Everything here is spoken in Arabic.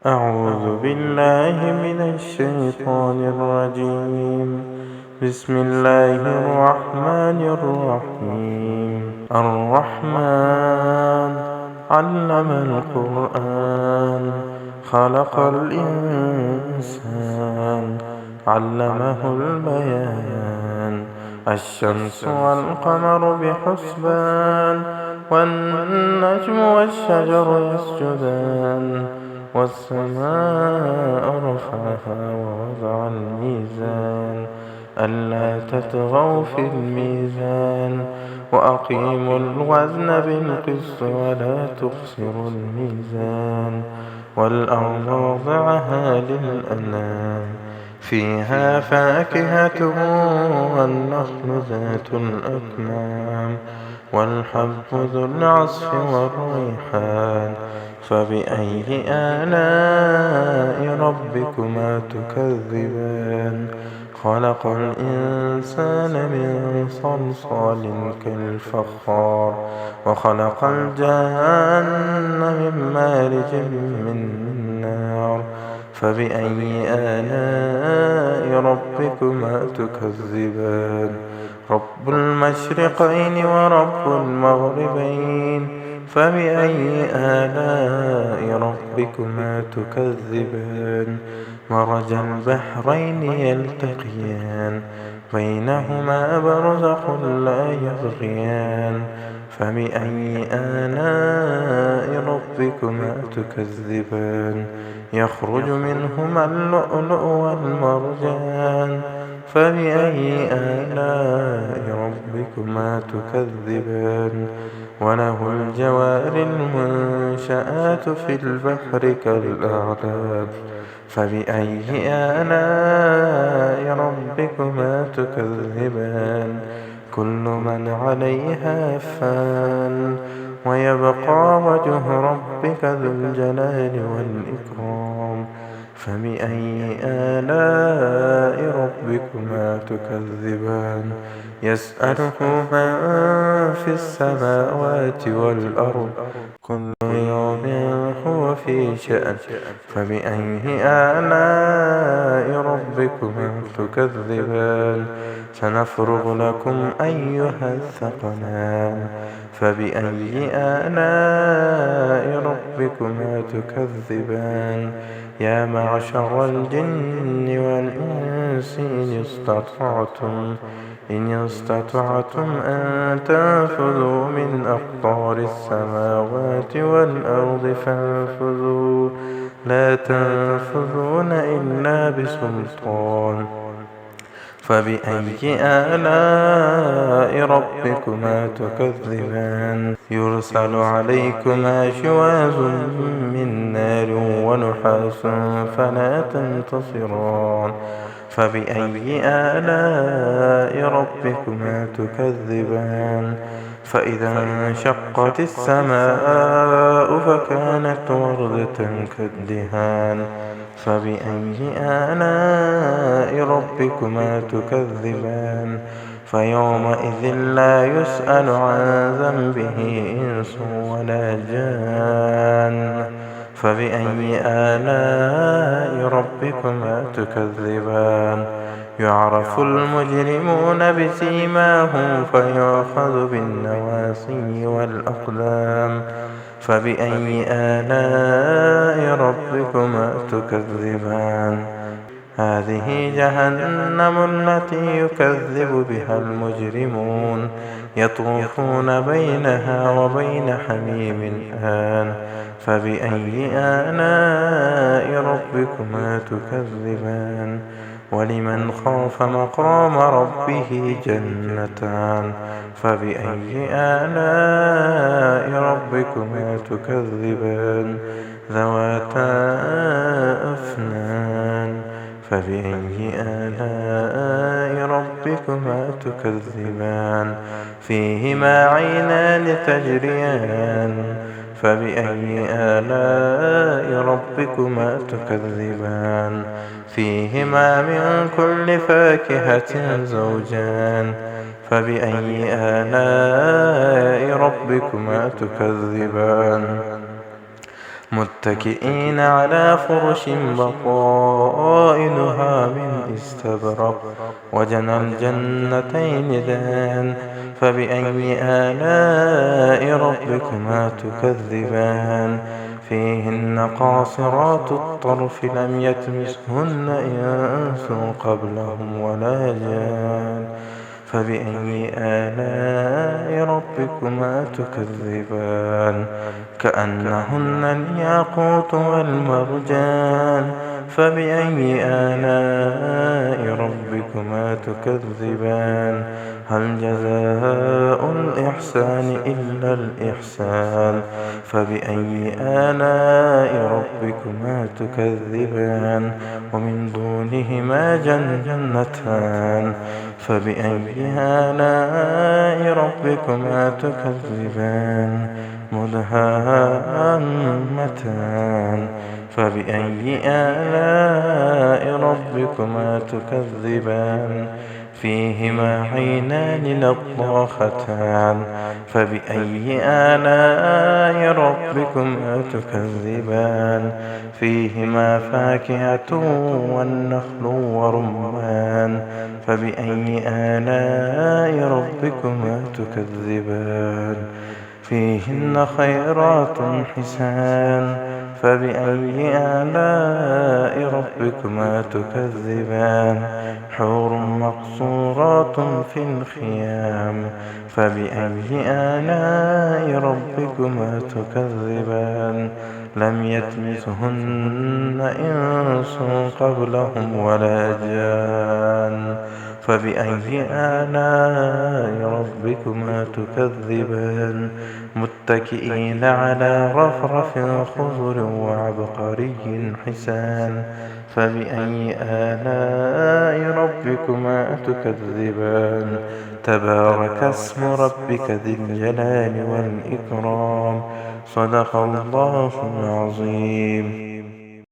أعوذ بالله من الشيطان الرجيم. بسم الله الرحمن الرحيم. الرحمن علم القرآن خلق الإنسان علمه البيان. الشمس والقمر بحسبان والنجم والشجر يسجدان والسماء رفعها ووضع الميزان ألا تطغوا في الميزان وأقيموا الوزن بالقسط ولا تخسروا الميزان. والأرض وضعها للأنام فيها فاكهة والنخل ذات الأكمام والحب ذو العصف والريحان. فبأي آلاء ربكما تكذبان. خلق الإنسان من صلصال كالفخار وخلق الجان من مارج من نار. فبأي آلاء ربكما تكذبان. رب المشرقين ورب المغربين. فبأي آلاء ربكما تكذبان. مرج البحرين يلتقيان بينهما برزخ لا يبغيان. فبأي آلاء ربكما تكذبان. يخرج منهما اللؤلؤ والمرجان. فبأي آلاء ربكما تكذبان. وله الجوار المنشآت في البحر كالأعلام. فبأي آلاء ربكما تكذبان. كل من عليها فان ويبقى وجه ربك ذو الجلال والإكرام. فبأي آلاء ربكما تكذبان. يسأله من في السماوات والأرض كل يوم هو في شأن. فبأي آلاء ربكما تكذبان. سنفرغ لكم أيها الثقلان. فبأي آلاء ربكما تكذبان. يا معشر الجن والإنس إن استطعتم أن تنفذوا من أقطار السماوات والأرض فانفذوا لا تنفذون إلا بسلطان. فبأي آلاء ربكما تكذبان. يرسل عليكما شواظ من نار ونحاس فلا تنتصران. فبأي آلاء ربكما تكذبان. فإذا انشقت السماء فكانت وردة كالدهان. فبأي آلاء ربكما تكذبان. فيومئذ لا يسأل عن ذنبه إنس ولا جان. فبأي آلاء ربكما تكذبان. يعرف المجرمون بسيماهم فيؤخذ بالنواصي والأقدام. فبأي آلاء ربكما تكذبان. هذه جهنم التي يكذب بها المجرمون يطوفون بينها وبين حميم آن. فبأي آلاء ربكما تكذبان. ولمن خاف مقام ربه جنتان. فبأي آلاء ربكما تكذبان. ذواتا أفنان. فبأي آلاء ربكما تكذبان. فيهما عينان تجريان. فبأي آلاء ربكما تكذبان. فيهما من كل فاكهة زوجان. فبأي آلاء ربكما تكذبان. متكئين على فرش بطائنها من استبرق وجنى الجنتين دان فبأي آلاء ربكما تكذبان فيهن قاصرات الطرف لم يطمثهن إنس قبلهم ولا جان فبأي آلاء ربكما تكذبان كأنهن الياقوت والمرجان فبأي آلاء ربكما تكذبان هل جزاء الإحسان إلا الإحسان فبأي آلاء ربكما تكذبان ومن دونهما جنتان فبأي آلاء ربكما تكذبان مدهامتان فبأي آلاء ربكما تكذبان فيهما عينان نضاختان فبأي آلاء ربكما تكذبان فيهما فاكهة والنخل ورمان فبأي آلاء ربكما تكذبان فيهن خيرات حسان فبأي آلاء ربكما تكذبان حور مقصورات في الخيام فبأي آلاء ربكما تكذبان لم يطمثهن إنس قبلهم ولا جان فبأي آلاء ربكما تكذبان متكئين على رفرف خضر وعبقري حسان فبأي آلاء ربكما تكذبان تبارك اسم ربك ذي الجلال والإكرام صدق الله العظيم.